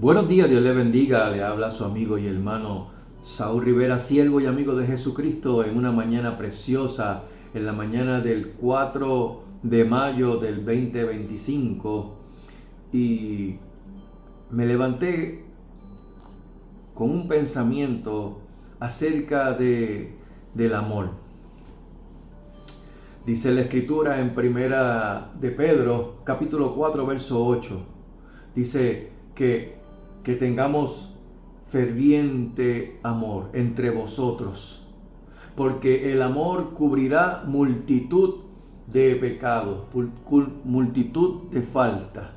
Buenos días, Dios le bendiga. Le habla su amigo y hermano Saúl Rivera, siervo y amigo de Jesucristo, en una mañana preciosa, en la mañana del 4 de mayo del 2025. Y me levanté con un pensamiento acerca del amor. Dice la escritura en primera de Pedro, capítulo 4, verso 8. Dice que tengamos ferviente amor entre vosotros, porque el amor cubrirá multitud de pecados, multitud de faltas.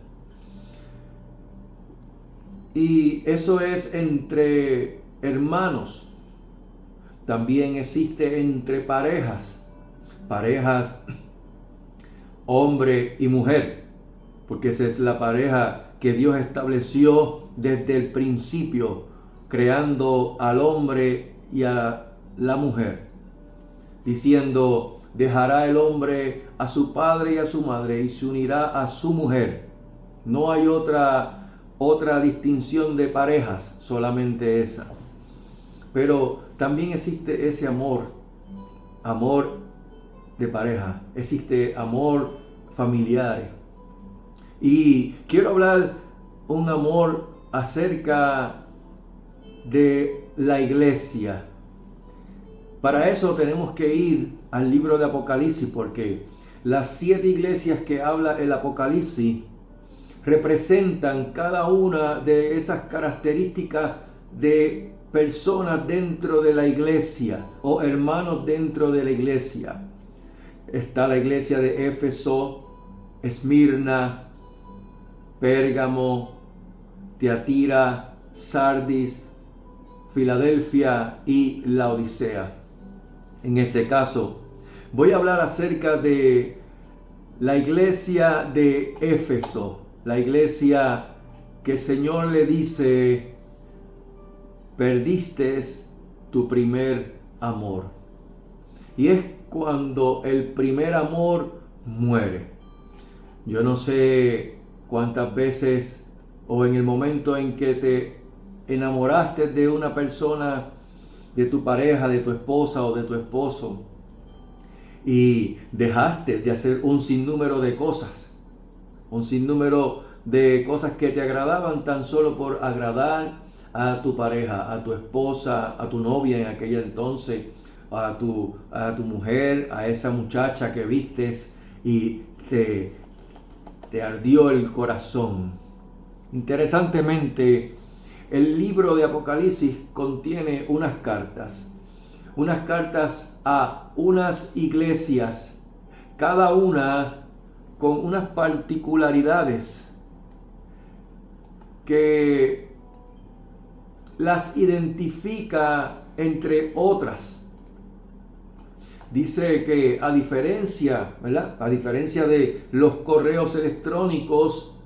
Y eso es entre hermanos. También existe entre parejas hombre y mujer, porque esa es la pareja que Dios estableció desde el principio, creando al hombre y a la mujer, diciendo: dejará el hombre a su padre y a su madre y se unirá a su mujer. No hay otra distinción de parejas, solamente esa. Pero también existe ese amor de pareja, existe amor familiar. Y quiero hablar un amor acerca de la iglesia. Para eso tenemos que ir al libro de Apocalipsis, porque las 7 iglesias que habla el Apocalipsis representan cada una de esas características de personas dentro de la iglesia o hermanos dentro de la iglesia. Está la iglesia de Éfeso, Esmirna, Pérgamo, Tiatira, Sardis, Filadelfia y Laodicea. En este caso, voy a hablar acerca de la iglesia de Éfeso, la iglesia que el Señor le dice: perdiste tu primer amor. Y es cuando el primer amor muere. Yo no sé cuántas veces o en el momento en que te enamoraste de una persona, de tu pareja, de tu esposa o de tu esposo, y dejaste de hacer un sinnúmero de cosas, que te agradaban tan solo por agradar a tu pareja, a tu esposa, a tu novia en aquella entonces, a tu mujer, a esa muchacha que vistes y te ardió el corazón. Interesantemente, el libro de Apocalipsis contiene unas cartas a unas iglesias, cada una con unas particularidades que las identifica entre otras. Dice que a diferencia de los correos electrónicos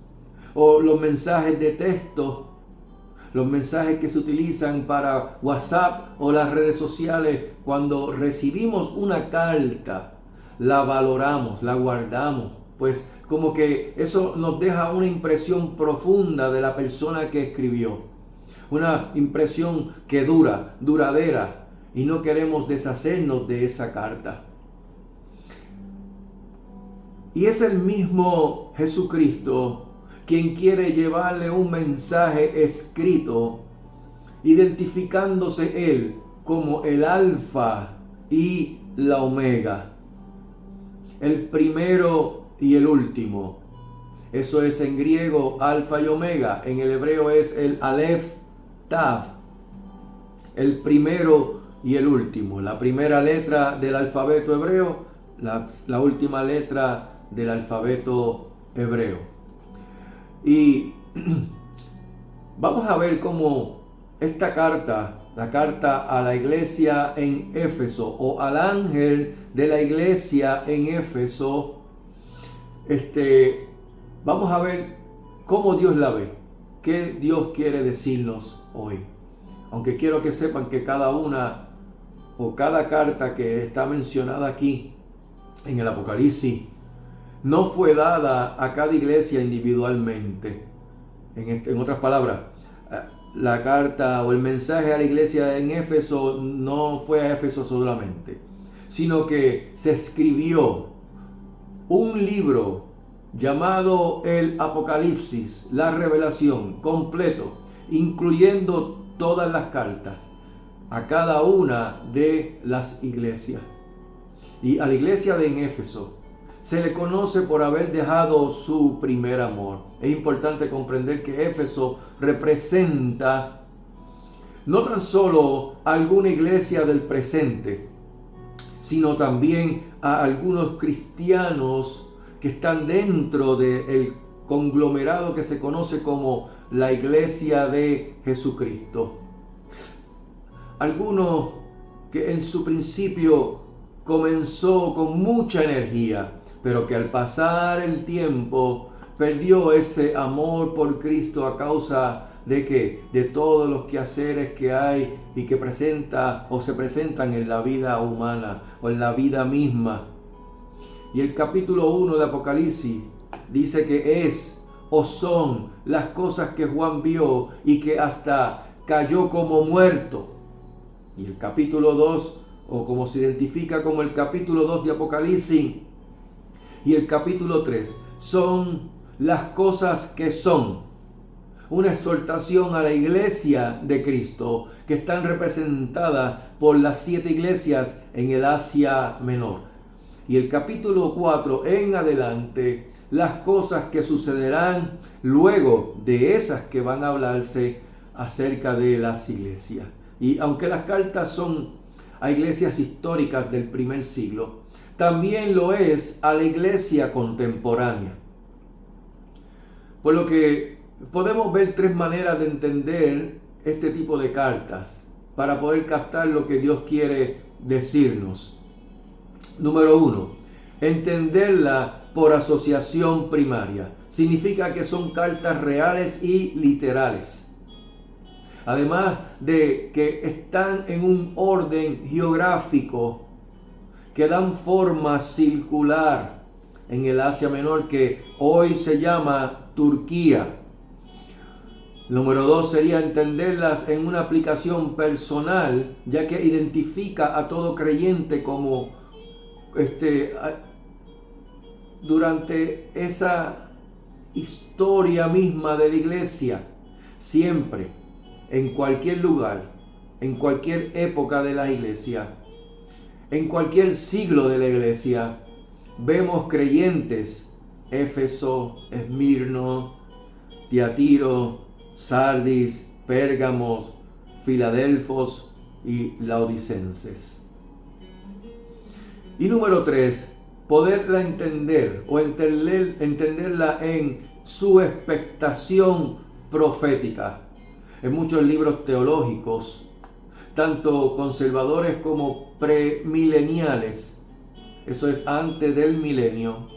o los mensajes de texto, los mensajes que se utilizan para WhatsApp o las redes sociales, cuando recibimos una carta, la valoramos, la guardamos, pues como que eso nos deja una impresión profunda de la persona que escribió, una impresión que duradera, y no queremos deshacernos de esa carta. Y es el mismo Jesucristo quien quiere llevarle un mensaje escrito, identificándose Él como el Alfa y la Omega, el primero y el último. Eso es en griego Alfa y Omega, en el hebreo es el Aleph Tav, el primero y el último, la primera letra del alfabeto hebreo, la última letra del alfabeto hebreo. Y vamos a ver cómo esta carta, la carta a la iglesia en Éfeso o al ángel de la iglesia en Éfeso, vamos a ver cómo Dios la ve, qué Dios quiere decirnos hoy. Aunque quiero que sepan que cada una o cada carta que está mencionada aquí en el Apocalipsis no fue dada a cada iglesia individualmente. En otras palabras, la carta o el mensaje a la iglesia en Éfeso no fue a Éfeso solamente, sino que se escribió un libro llamado el Apocalipsis, la revelación, completo, incluyendo todas las cartas a cada una de las iglesias. Y a la iglesia de Éfeso se le conoce por haber dejado su primer amor. Es importante comprender que Éfeso representa no tan solo a alguna iglesia del presente, sino también a algunos cristianos que están dentro del conglomerado que se conoce como la iglesia de Jesucristo. Algunos que en su principio comenzó con mucha energía, pero que al pasar el tiempo perdió ese amor por Cristo a causa de que de todos los quehaceres que hay y que presenta o se presentan en la vida humana o en la vida misma. Y el capítulo 1 de Apocalipsis dice que es o son las cosas que Juan vio y que hasta cayó como muerto. Y el capítulo 2, o como se identifica como el capítulo 2 de Apocalipsis, y el capítulo 3 son las cosas que son. Una exhortación a la iglesia de Cristo que están representadas por las 7 iglesias en el Asia Menor. Y el capítulo 4 en adelante, las cosas que sucederán luego de esas que van a hablarse acerca de las iglesias. Y aunque las cartas son a iglesias históricas del primer siglo, también lo es a la iglesia contemporánea. Por lo que podemos ver 3 maneras de entender este tipo de cartas para poder captar lo que Dios quiere decirnos. Número 1, entenderla por asociación primaria. Significa que son cartas reales y literales. Además de que están en un orden geográfico que dan forma circular en el Asia Menor, que hoy se llama Turquía. Número 2 sería entenderlas en una aplicación personal, ya que identifica a todo creyente como durante esa historia misma de la iglesia, siempre, en cualquier lugar, en cualquier época de la iglesia, en cualquier siglo de la iglesia, vemos creyentes: Éfeso, Esmirno, Tiatiro, Sardis, Pérgamos, Filadelfos y Laodicenses. Y número 3, poderla entender o entenderla en su expectación profética. En muchos libros teológicos, tanto conservadores como premileniales, eso es antes del milenio,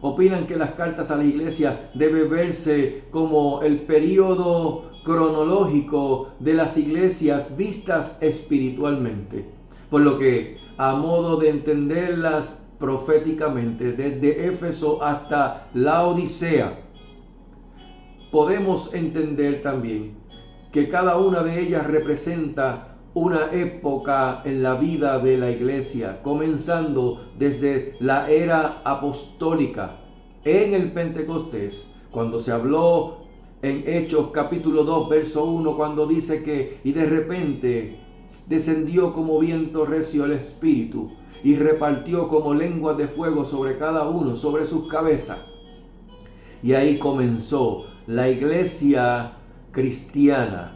opinan que las cartas a la iglesia debe verse como el periodo cronológico de las iglesias vistas espiritualmente, por lo que a modo de entenderlas proféticamente desde Éfeso hasta la Odisea, podemos entender también que cada una de ellas representa una época en la vida de la iglesia, comenzando desde la era apostólica en el Pentecostés, cuando se habló en Hechos capítulo 2 verso 1, cuando dice que y de repente descendió como viento recio el Espíritu y repartió como lenguas de fuego sobre cada uno, sobre sus cabezas. Y ahí comenzó la iglesia cristiana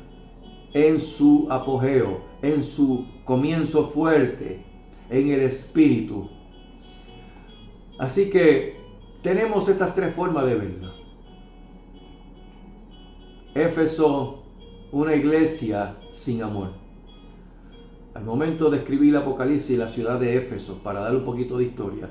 en su apogeo, en su comienzo fuerte, en el Espíritu. Así que tenemos estas 3 formas de verlo. Éfeso, una iglesia sin amor. Al momento de escribir el Apocalipsis, la ciudad de Éfeso, para dar un poquito de historia,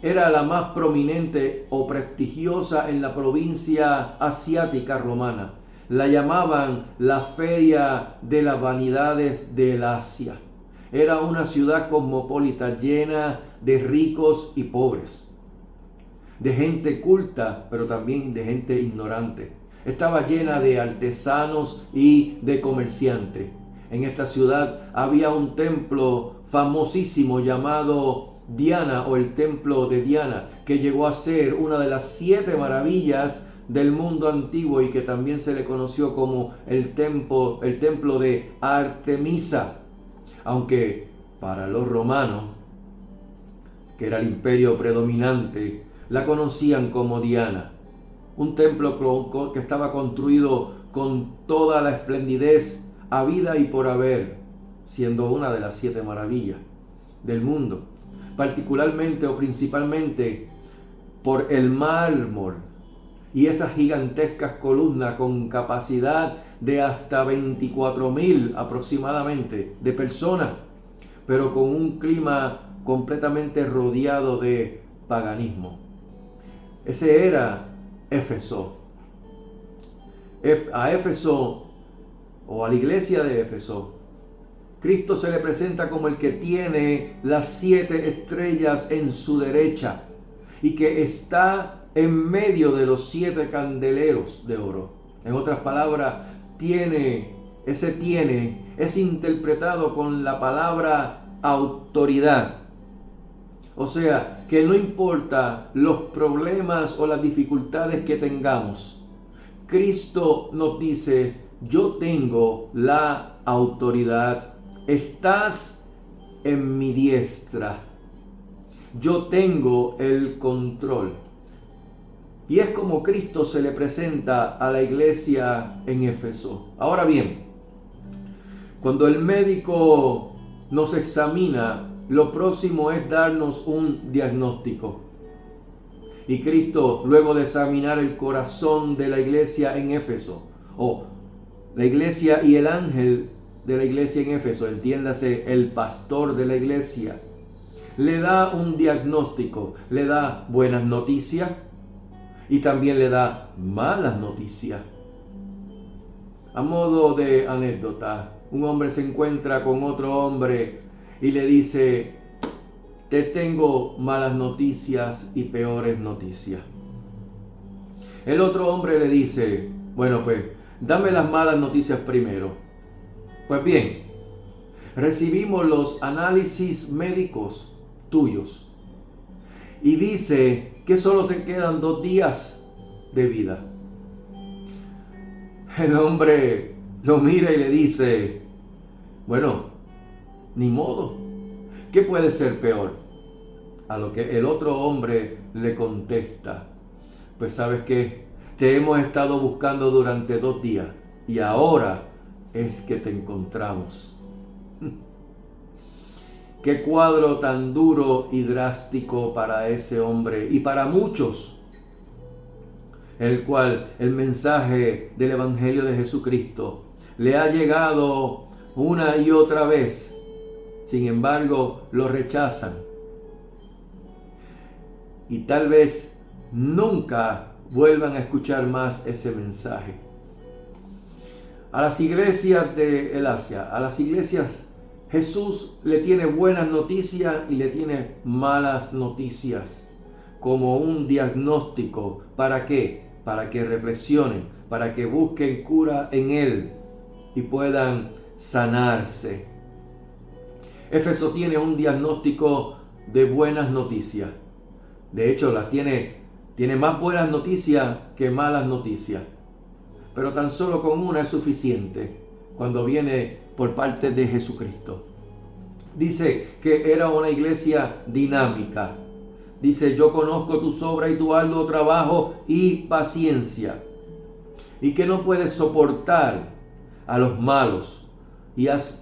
era la más prominente o prestigiosa en la provincia asiática romana. La llamaban la feria de las vanidades del Asia. Era una ciudad cosmopolita llena de ricos y pobres, de gente culta, pero también de gente ignorante. Estaba llena de artesanos y de comerciantes. En esta ciudad había un templo famosísimo llamado Diana, o el templo de Diana, que llegó a ser una de las 7 maravillas del mundo antiguo y que también se le conoció como el templo de Artemisa. Aunque para los romanos, que era el imperio predominante, la conocían como Diana. Un templo que estaba construido con toda la esplendidez habida y por haber, siendo una de las 7 maravillas del mundo, particularmente o principalmente por el mármol y esas gigantescas columnas con capacidad de hasta 24,000 aproximadamente de personas, pero con un clima completamente rodeado de paganismo. Ese era Éfeso. A Éfeso, o a la iglesia de Éfeso, Cristo se le presenta como el que tiene las 7 estrellas en su derecha y que está en medio de los 7 candeleros de oro. En otras palabras, ese tiene es interpretado con la palabra autoridad. O sea, que no importa los problemas o las dificultades que tengamos, Cristo nos dice: yo tengo la autoridad, estás en mi diestra, yo tengo el control. Y es como Cristo se le presenta a la iglesia en Éfeso. Ahora bien, cuando el médico nos examina, lo próximo es darnos un diagnóstico. Y Cristo, luego de examinar el corazón de la iglesia en Éfeso, o la iglesia y el ángel de la iglesia en Éfeso, entiéndase, el pastor de la iglesia, le da un diagnóstico, le da buenas noticias y también le da malas noticias. A modo de anécdota, un hombre se encuentra con otro hombre y le dice: te tengo malas noticias y peores noticias. El otro hombre le dice: bueno, pues dame las malas noticias primero. Pues bien, recibimos los análisis médicos tuyos y dice que solo se quedan 2 días de vida. El hombre lo mira y le dice: bueno, ni modo, ¿qué puede ser peor? A lo que el otro hombre le contesta: pues sabes qué, te hemos estado buscando durante 2 días y ahora es que te encontramos. Qué cuadro tan duro y drástico para ese hombre y para muchos, el cual el mensaje del Evangelio de Jesucristo le ha llegado una y otra vez. Sin embargo, lo rechazan y tal vez nunca vuelvan a escuchar más ese mensaje. A las iglesias de el Asia, a las iglesias, Jesús le tiene buenas noticias y le tiene malas noticias como un diagnóstico. ¿Para qué? Para que reflexionen, para que busquen cura en Él y puedan sanarse. Éfeso tiene un diagnóstico de buenas noticias. De hecho, tiene más buenas noticias que malas noticias. Pero tan solo con una es suficiente cuando viene por parte de Jesucristo. Dice que era una iglesia dinámica. Dice: yo conozco tus obras y tu arduo trabajo y paciencia, y que no puedes soportar a los malos, y has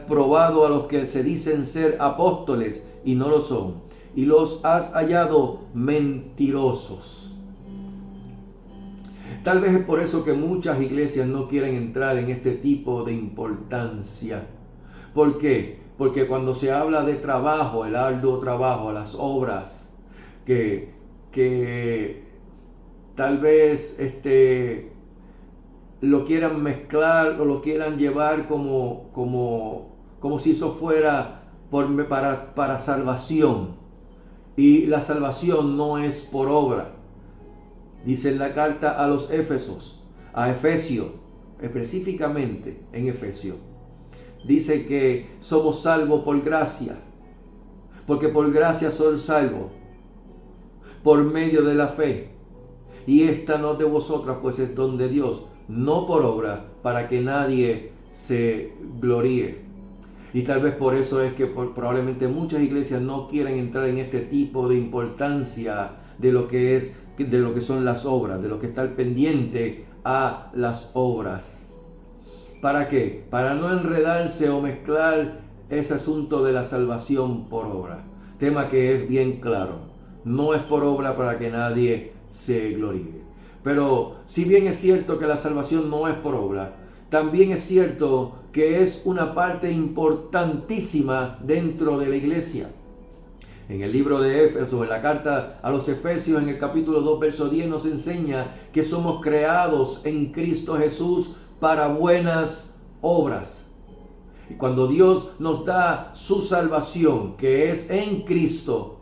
probado a los que se dicen ser apóstoles y no lo son, y los has hallado mentirosos. Tal vez es por eso que muchas iglesias no quieren entrar en este tipo de importancia. ¿Por qué? Porque cuando se habla de trabajo, el arduo trabajo, las obras, que tal vez lo quieran mezclar o lo quieran llevar como si eso fuera para salvación. Y la salvación no es por obra. Dice en la carta a los Éfesos, a Efesios, específicamente en Efesios, dice que somos salvos por gracia, porque por gracia sois salvos, por medio de la fe. Y esta no de vosotras, pues es don de Dios, no por obra, para que nadie se gloríe. Y tal vez por eso es que probablemente muchas iglesias no quieren entrar en este tipo de importancia de lo que son las obras, de lo que está al pendiente a las obras. ¿Para qué? Para no enredarse o mezclar ese asunto de la salvación por obra. Tema que es bien claro. No es por obra para que nadie se gloríe. Pero si bien es cierto que la salvación no es por obra, también es cierto que es una parte importantísima dentro de la iglesia. En el libro de Éfeso, en la carta a los Efesios, en el capítulo 2, verso 10, nos enseña que somos creados en Cristo Jesús para buenas obras. Y cuando Dios nos da su salvación, que es en Cristo,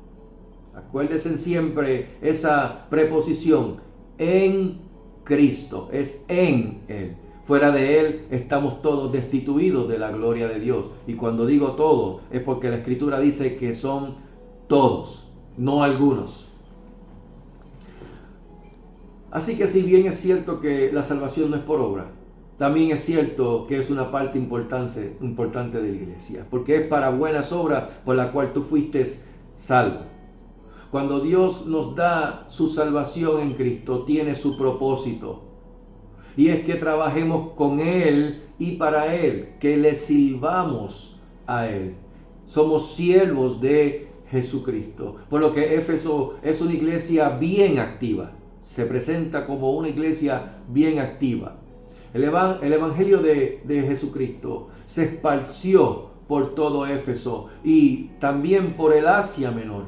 acuérdense siempre esa preposición, en Cristo, es en Él. Fuera de Él estamos todos destituidos de la gloria de Dios. Y cuando digo todos, es porque la Escritura dice que son todos, no algunos. Así que si bien es cierto que la salvación no es por obra, también es cierto que es una parte importante de la iglesia, porque es para buenas obras por la cual tú fuiste salvo. Cuando Dios nos da su salvación en Cristo, tiene su propósito. Y es que trabajemos con Él y para Él, que le sirvamos a Él. Somos siervos de Jesucristo. Por lo que Éfeso es una iglesia bien activa. Se presenta como una iglesia bien activa. El Evangelio de Jesucristo se esparció por todo Éfeso y también por el Asia Menor.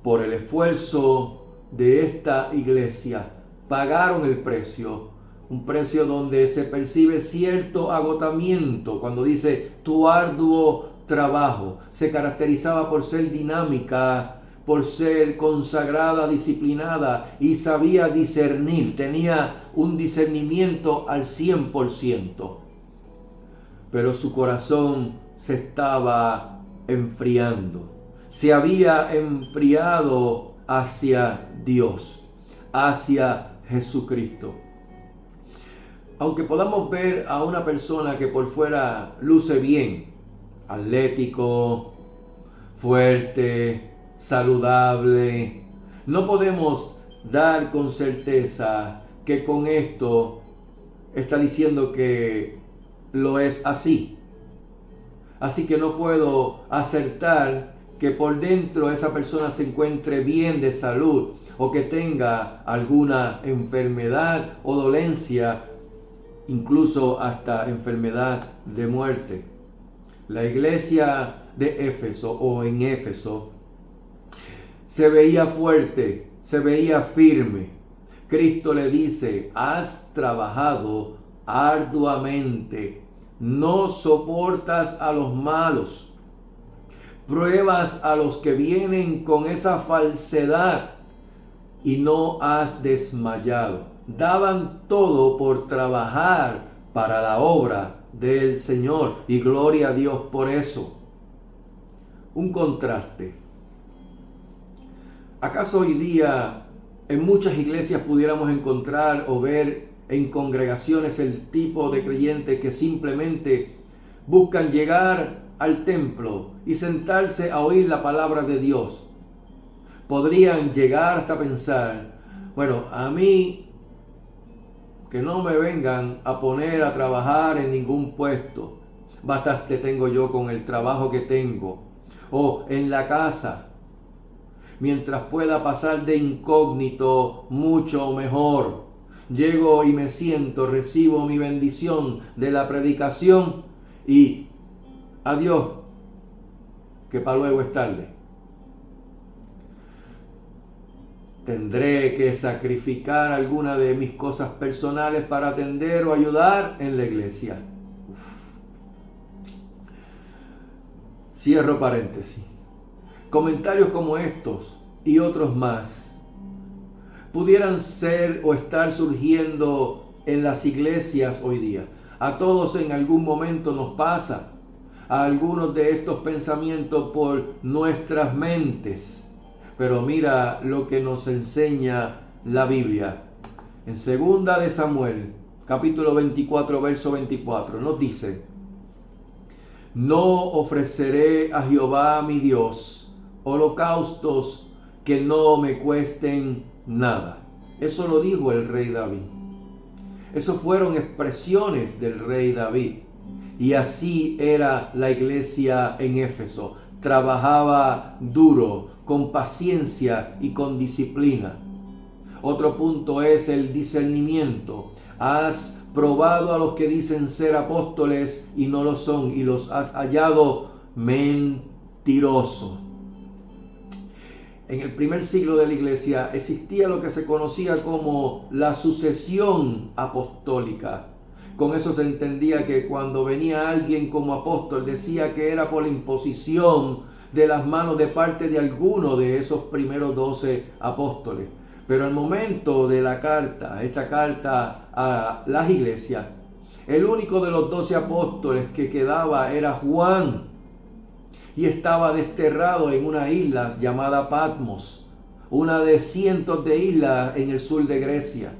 Por el esfuerzo de esta iglesia, pagaron el precio, un precio donde se percibe cierto agotamiento. Cuando dice tu arduo trabajo, se caracterizaba por ser dinámica, por ser consagrada, disciplinada y sabía discernir, tenía un discernimiento al 100%. Pero su corazón se estaba enfriando, se había enfriado hacia Dios, hacia Jesucristo. Aunque podamos ver a una persona que por fuera luce bien, atlético, fuerte, saludable, no podemos dar con certeza que con esto está diciendo que lo es así. Así que no puedo acertar que por dentro esa persona se encuentre bien de salud o que tenga alguna enfermedad o dolencia, incluso hasta enfermedad de muerte. La iglesia de Éfeso o en Éfeso se veía fuerte, se veía firme. Cristo le dice: has trabajado arduamente, no soportas a los malos, pruebas a los que vienen con esa falsedad y no has desmayado. Daban todo por trabajar para la obra del Señor y gloria a Dios por eso. Un contraste. ¿Acaso hoy día en muchas iglesias pudiéramos encontrar o ver en congregaciones el tipo de creyentes que simplemente buscan llegar al templo y sentarse a oír la palabra de Dios? Podrían llegar hasta pensar: bueno, a mí que no me vengan a poner a trabajar en ningún puesto, bastante tengo yo con el trabajo que tengo, o en la casa, mientras pueda pasar de incógnito, mucho mejor. Llego y me siento, recibo mi bendición de la predicación y adiós, que para luego es tarde. Tendré que sacrificar alguna de mis cosas personales para atender o ayudar en la iglesia. Cierro paréntesis. Comentarios como estos y otros más pudieran ser o estar surgiendo en las iglesias hoy día. A todos en algún momento nos pasa a algunos de estos pensamientos por nuestras mentes. Pero mira lo que nos enseña la Biblia. En 2 de Samuel, capítulo 24, verso 24, nos dice: no ofreceré a Jehová mi Dios holocaustos que no me cuesten nada. Eso lo dijo el rey David. Eso fueron expresiones del rey David. Y así era la iglesia en Éfeso. Trabajaba duro, con paciencia y con disciplina. Otro punto es el discernimiento. Has probado a los que dicen ser apóstoles y no lo son, y los has hallado mentirosos. En el primer siglo de la iglesia existía lo que se conocía como la sucesión apostólica. Con eso se entendía que cuando venía alguien como apóstol, decía que era por la imposición de las manos de parte de alguno de esos primeros 12 apóstoles. Pero al momento de esta carta a las iglesias, el único de los 12 apóstoles que quedaba era Juan. Y estaba desterrado en una isla llamada Patmos, una de cientos de islas en el sur de Grecia.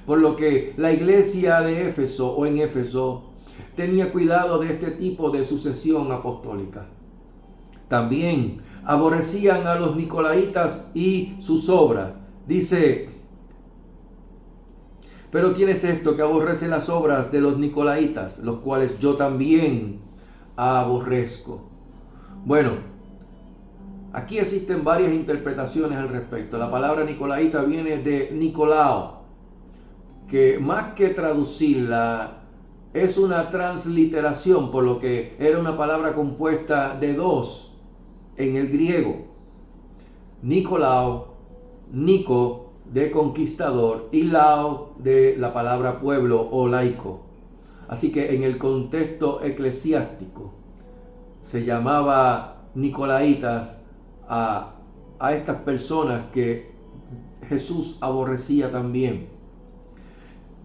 Por lo que la iglesia de Éfeso o en Éfeso tenía cuidado de este tipo de sucesión apostólica. También aborrecían a los nicolaítas y sus obras. Dice: pero tienes esto, que aborrece las obras de los nicolaítas, los cuales yo también aborrezco. Bueno, aquí existen varias interpretaciones al respecto. La palabra nicolaíta viene de Nicolao, que más que traducirla es una transliteración, por lo que era una palabra compuesta de dos en el griego. Nicolao, Nico de conquistador y lao de la palabra pueblo o laico. Así que en el contexto eclesiástico se llamaba nicolaitas a estas personas que Jesús aborrecía también.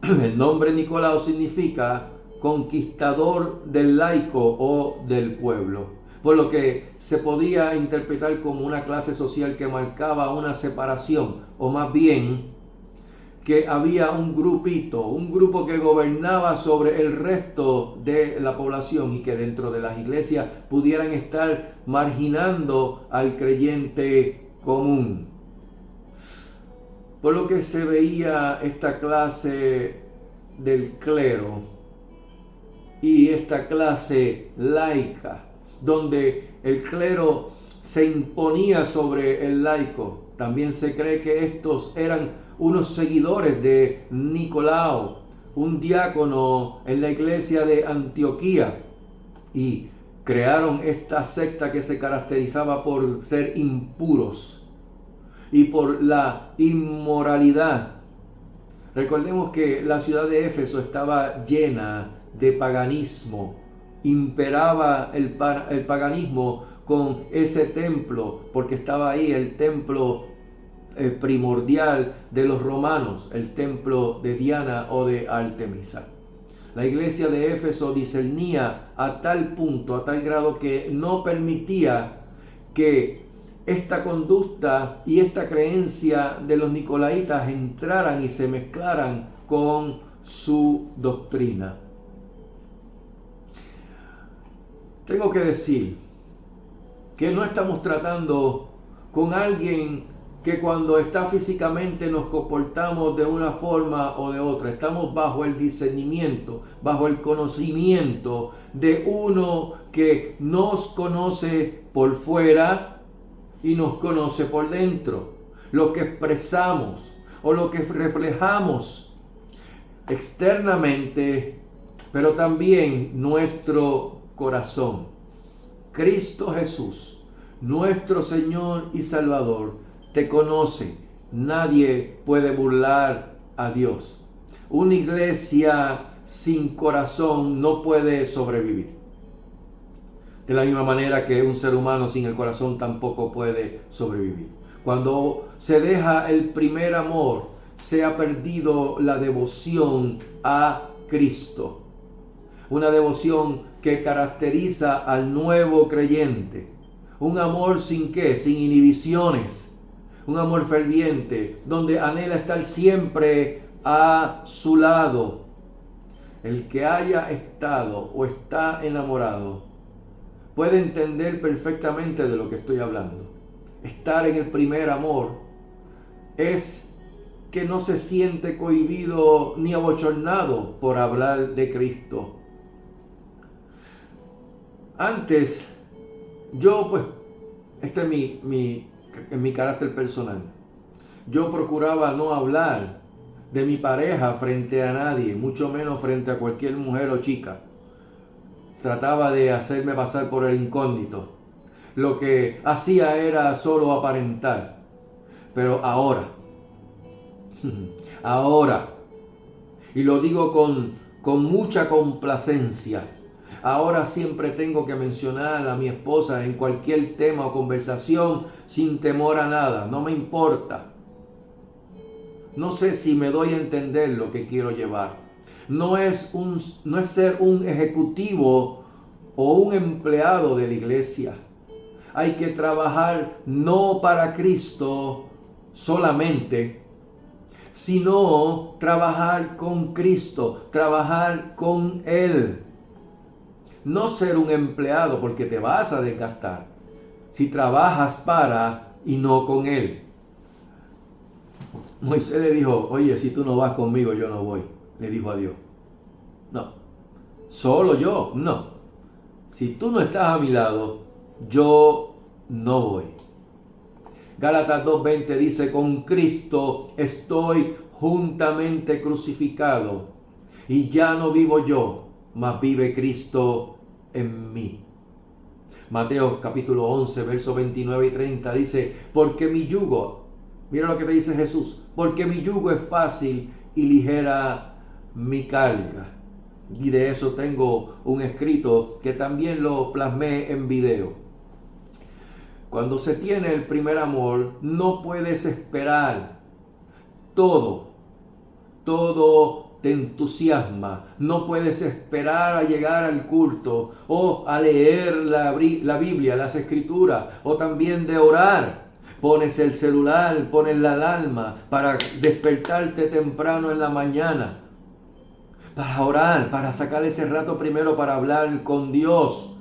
El nombre Nicolao significa conquistador del laico o del pueblo, por lo que se podía interpretar como una clase social que marcaba una separación, o más bien que había un grupo que gobernaba sobre el resto de la población, y que dentro de las iglesias pudieran estar marginando al creyente común. Por lo que se veía esta clase del clero y esta clase laica, donde el clero se imponía sobre el laico. También se cree que estos eran unos seguidores de Nicolao, un diácono en la iglesia de Antioquía, y crearon esta secta que se caracterizaba por ser impuros y por la inmoralidad. Recordemos que la ciudad de Éfeso estaba llena de paganismo. Imperaba el paganismo con ese templo, porque estaba ahí el templo primordial de los romanos, el templo de Diana o de Artemisa. La iglesia de Éfeso discernía a tal punto, a tal grado, que no permitía que esta conducta y esta creencia de los nicolaitas entraran y se mezclaran con su doctrina. Tengo que decir que no estamos tratando con alguien que cuando está físicamente nos comportamos de una forma o de otra. Estamos bajo el discernimiento, bajo el conocimiento de uno que nos conoce por fuera y nos conoce por dentro. Lo que expresamos o lo que reflejamos externamente, pero también nuestro corazón. Cristo Jesús, nuestro Señor y Salvador, te conoce. Nadie puede burlar a Dios. Una iglesia sin corazón no puede sobrevivir. De la misma manera que un ser humano sin el corazón tampoco puede sobrevivir. Cuando se deja el primer amor, se ha perdido la devoción a Cristo. Una devoción que caracteriza al nuevo creyente. Un amor sin qué, sin inhibiciones. Un amor ferviente, donde anhela estar siempre a su lado. El que haya estado o está enamorado puede entender perfectamente de lo que estoy hablando. Estar en el primer amor es que no se siente cohibido ni abochornado por hablar de Cristo. Antes, yo este es mi carácter personal. Yo procuraba no hablar de mi pareja frente a nadie, mucho menos frente a cualquier mujer o chica. Trataba de hacerme pasar por el incógnito. Lo que hacía era solo aparentar. Pero ahora, y lo digo con mucha complacencia, ahora siempre tengo que mencionar a mi esposa en cualquier tema o conversación sin temor a nada, no me importa. No sé si me doy a entender lo que quiero llevar. No es ser un ejecutivo o un empleado de la iglesia. Hay que trabajar no para Cristo solamente, sino trabajar con Cristo, trabajar con Él. No ser un empleado porque te vas a desgastar si trabajas para y no con Él. Moisés le dijo, oye, si tú no vas conmigo, yo no voy. Le dijo a Dios. No, solo yo, no. Si tú no estás a mi lado, yo no voy. Gálatas 2:20 dice, con Cristo estoy juntamente crucificado, y ya no vivo yo, mas vive Cristo en mí. Mateo capítulo 11, versos 29 y 30 dice, porque mi yugo, mira lo que te dice Jesús, porque mi yugo es fácil y ligera mi carga. Y de eso tengo un escrito que también lo plasmé en video. Cuando se tiene el primer amor, no puedes esperar. Todo te entusiasma. No puedes esperar a llegar al culto o a leer la Biblia, las escrituras, o también de orar. Pones el celular, pones la alarma para despertarte temprano en la mañana, para orar, para sacar ese rato primero para hablar con Dios,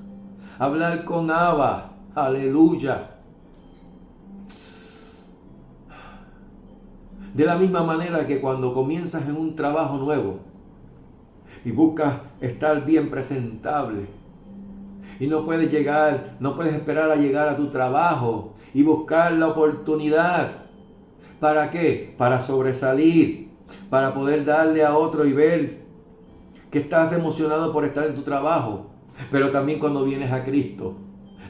hablar con Abba. Aleluya. De la misma manera que cuando comienzas en un trabajo nuevo y buscas estar bien presentable y no puedes esperar a llegar a tu trabajo y buscar la oportunidad. ¿Para qué? Para sobresalir, para poder darle a otro y ver que estás emocionado por estar en tu trabajo. Pero también cuando vienes a Cristo,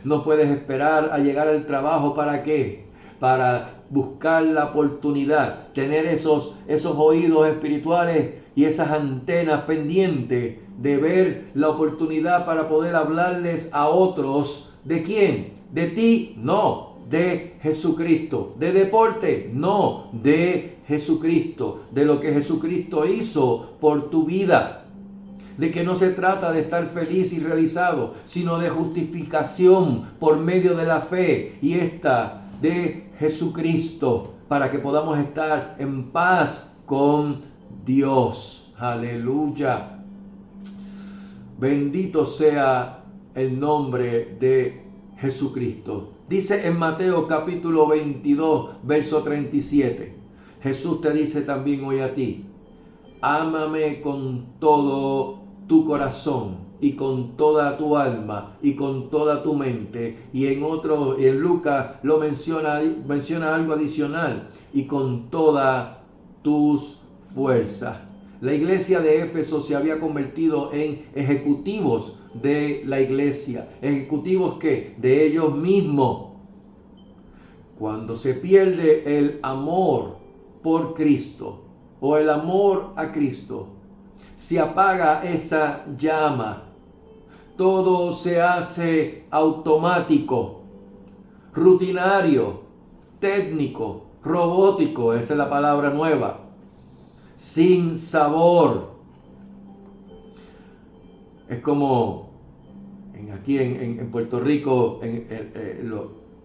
no puedes esperar a llegar al trabajo. ¿Para qué? Para buscar la oportunidad, tener esos oídos espirituales y esas antenas pendientes de ver la oportunidad para poder hablarles a otros. ¿De quién? ¿De ti? No, de Jesucristo. ¿De deporte? No, de Jesucristo. De lo que Jesucristo hizo por tu vida. De que no se trata de estar feliz y realizado, sino de justificación por medio de la fe, y esta de Jesucristo, para que podamos estar en paz con Dios. Aleluya. Bendito sea el nombre de Jesucristo. Dice en Mateo capítulo 22, verso 37. Jesús te dice también hoy a ti, ámame con todo tu corazón y con toda tu alma y con toda tu mente. Y en Lucas lo menciona algo adicional, y con todas tus fuerzas. La iglesia de Éfeso se había convertido en ejecutivos de la iglesia. ¿Ejecutivos qué? De ellos mismos. Cuando se pierde el amor por Cristo o el amor a Cristo, se apaga esa llama. Todo se hace automático, rutinario, técnico, robótico, esa es la palabra nueva, sin sabor. Es como aquí en Puerto Rico,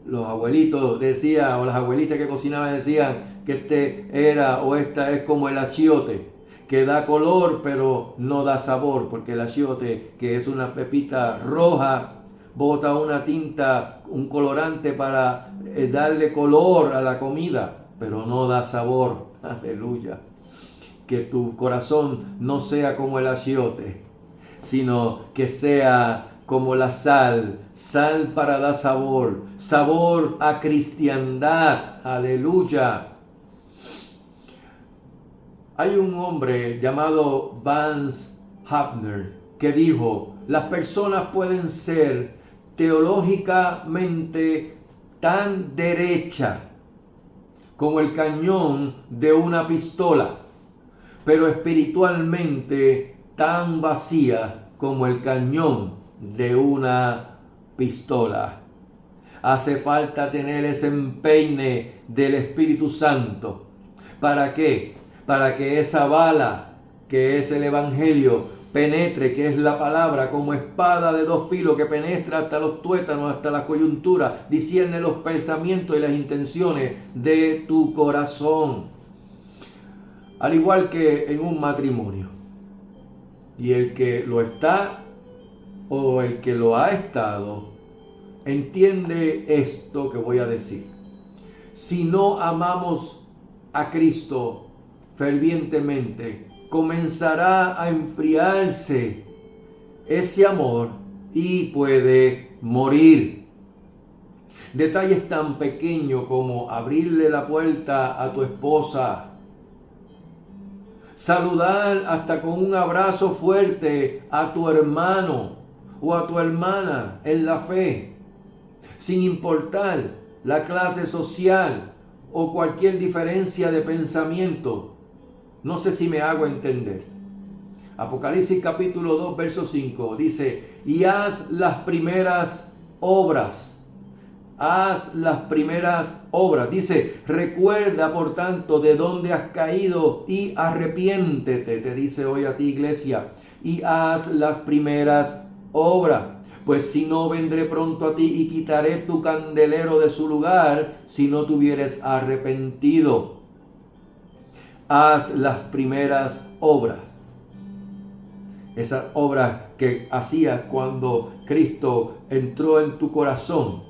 los abuelitos decían, o las abuelitas que cocinaban decían que este era o esta es como el achiote, que da color pero no da sabor, porque el achiote, que es una pepita roja, bota una tinta, un colorante para darle color a la comida, pero no da sabor. Aleluya. Que tu corazón no sea como el achiote, sino que sea como la sal, sal para dar sabor, sabor a cristiandad. Aleluya. Hay un hombre llamado Vance Havner que dijo: las personas pueden ser teológicamente tan derecha como el cañón de una pistola, pero espiritualmente tan vacía como el cañón de una pistola. Hace falta tener ese empeine del Espíritu Santo. ¿Para qué? Para que esa bala, que es el Evangelio, penetre, que es la palabra, como espada de dos filos, que penetra hasta los tuétanos, hasta la coyuntura, discierne los pensamientos y las intenciones de tu corazón. Al igual que en un matrimonio. Y el que lo está o el que lo ha estado, entiende esto que voy a decir. Si no amamos a Cristo fervientemente, comenzará a enfriarse ese amor y puede morir. Detalles tan pequeños como abrirle la puerta a tu esposa, saludar hasta con un abrazo fuerte a tu hermano o a tu hermana en la fe, sin importar la clase social o cualquier diferencia de pensamiento. No sé si me hago entender. Apocalipsis capítulo 2, verso 5 dice: y haz las primeras obras. Haz las primeras obras. Dice: recuerda por tanto de dónde has caído y arrepiéntete. Te dice hoy a ti, iglesia, y haz las primeras obras. Pues si no, vendré pronto a ti y quitaré tu candelero de su lugar si no te hubieres arrepentido. Haz las primeras obras. Esas obras que hacías cuando Cristo entró en tu corazón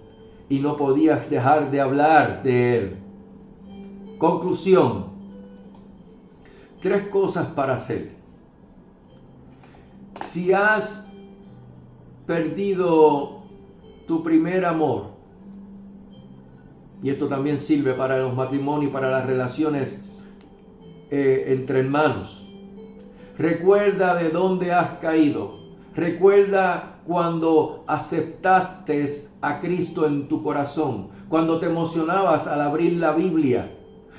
y no podías dejar de hablar de Él. Conclusión. 3 cosas para hacer. Si has perdido tu primer amor, y esto también sirve para los matrimonios y para las relaciones entre hermanos, recuerda de dónde has caído. Recuerda cuando aceptaste a Cristo en tu corazón, cuando te emocionabas al abrir la Biblia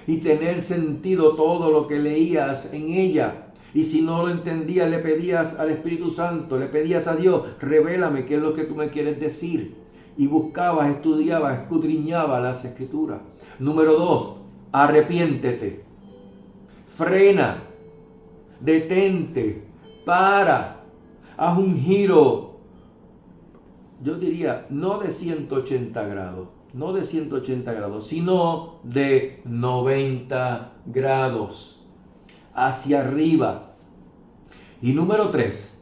y tener sentido todo lo que leías en ella. Y si no lo entendías, le pedías al Espíritu Santo, le pedías a Dios: revélame qué es lo que tú me quieres decir. Y buscabas, estudiabas, escudriñabas las Escrituras. Número 2, arrepiéntete. Frena, detente, para, haz un giro. Yo diría, no de 180 grados, no de 180 grados, sino de 90 grados hacia arriba. Y número 3,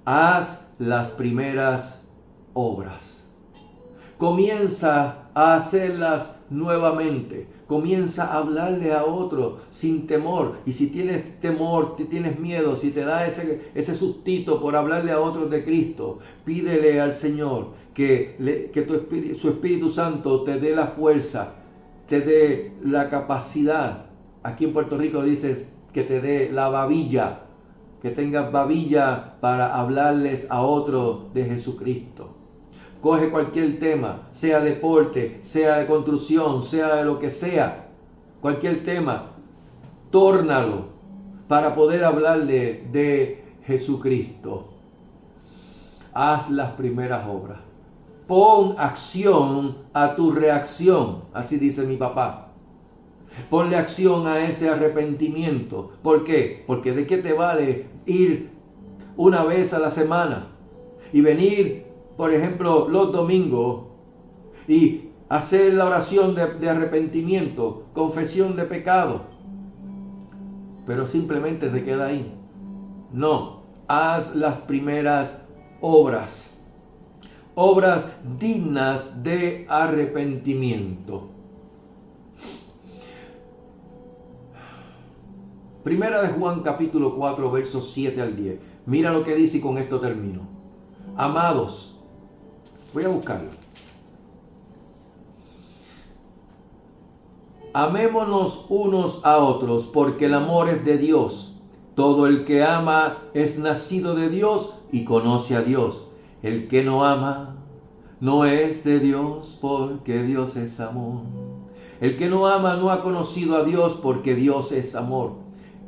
haz las primeras obras. Comienza a hacerlas nuevamente. Comienza a hablarle a otro sin temor. Y si tienes temor, si tienes miedo, si te da ese sustito por hablarle a otros de Cristo, pídele al Señor que su Espíritu Santo te dé la fuerza, te dé la capacidad. Aquí en Puerto Rico dices que te dé la babilla, que tengas babilla para hablarles a otro de Jesucristo. Coge cualquier tema, sea deporte, sea de construcción, sea de lo que sea, cualquier tema, tórnalo para poder hablarle de Jesucristo. Haz las primeras obras. pon acción a tu reacción. Así dice mi papá. Ponle acción a ese arrepentimiento. ¿Por qué? Porque ¿de qué te vale ir una vez a la semana y venir, por ejemplo, los domingos y hacer la oración de arrepentimiento, confesión de pecado, pero simplemente se queda ahí? No, haz las primeras obras, obras dignas de arrepentimiento. Primera de Juan capítulo 4 versos 7 al 10. Mira lo que dice y con esto termino. Amados, voy a buscarlo. Amémonos unos a otros, porque el amor es de Dios. Todo el que ama es nacido de Dios y conoce a Dios. El que no ama no es de Dios, porque Dios es amor. El que no ama no ha conocido a Dios, porque Dios es amor.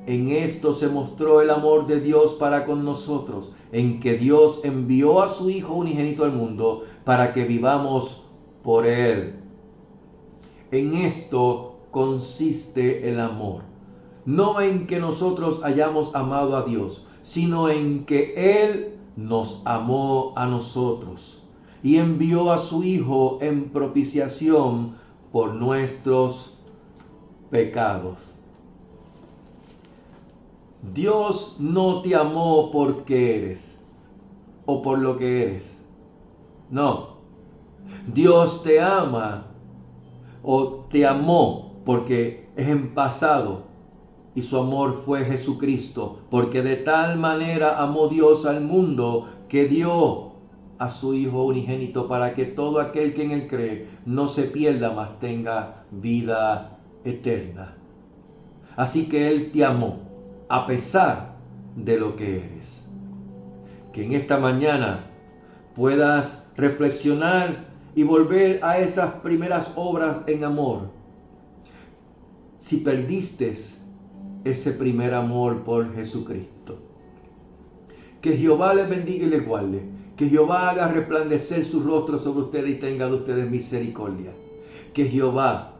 En esto se mostró el amor de Dios para con nosotros, en que Dios envió a su Hijo unigénito al mundo para que vivamos por Él. En esto consiste el amor, no en que nosotros hayamos amado a Dios, sino en que Él nos amó a nosotros y envió a su Hijo en propiciación por nuestros pecados. Dios no te amó porque eres o por lo que eres. No. Dios te ama o te amó porque es en pasado y su amor fue Jesucristo, porque de tal manera amó Dios al mundo que dio a su Hijo unigénito para que todo aquel que en Él cree no se pierda, mas tenga vida eterna. Así que Él te amó a pesar de lo que eres. Que en esta mañana puedas reflexionar y volver a esas primeras obras en amor. Si perdiste ese primer amor por Jesucristo, que Jehová les bendiga y les guarde. Que Jehová haga resplandecer su rostro sobre ustedes y tenga de ustedes misericordia. Que Jehová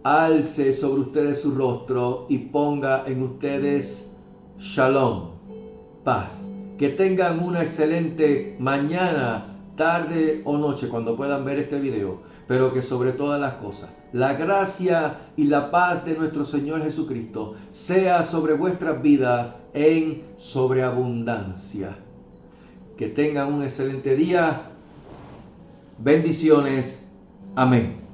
alce sobre ustedes su rostro y ponga en ustedes shalom, paz. Que tengan una excelente mañana, tarde o noche cuando puedan ver este video, pero que sobre todas las cosas la gracia y la paz de nuestro Señor Jesucristo sea sobre vuestras vidas en sobreabundancia. Que tengan un excelente día. Bendiciones. Amén.